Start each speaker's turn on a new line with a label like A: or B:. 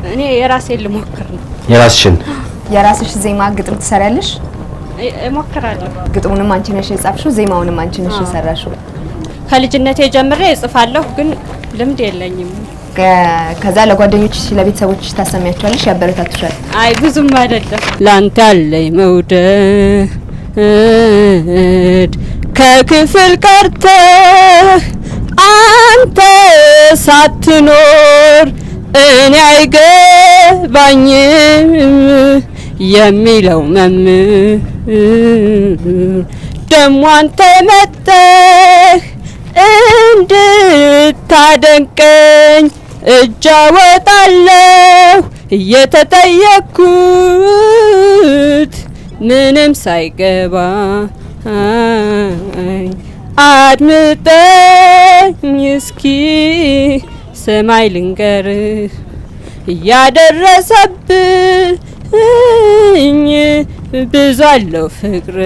A: እኔ የራሴን ልሞክር ነው።
B: የራስሽ ዜማ ግጥም ትሰሪያለሽ?
A: እሞክራለሁ።
B: ግጥሙንም አንቺ ነሽ የጻፍሽው? ዜማውንም አንቺ ነሽ የሰራሽው?
A: ከልጅነቴ ጀምሬ እጽፋለሁ ግን ልምድ የለኝም።
B: ከዛ ለጓደኞችሽ ለቤተሰቦችሽ ታሰሚያቸዋለሽ? ያበረታቱሻል?
A: አይ ብዙም አይደለም። ላንተ ያለኝ መውደድ ከክፍል ቀርተህ አንተ ሳትኖር እኔ አይገባኝም የሚለው መምህር ደሞ አንተ መጥተህ እንድታደንቀኝ እጅ አወጣለሁ እየተጠየቅኩት ምንም ሳይገባኝ አድምጠኝ እስኪ ሰማይ ልንገርህ እያደረሰብኝ ብዙ አለው ፍቅር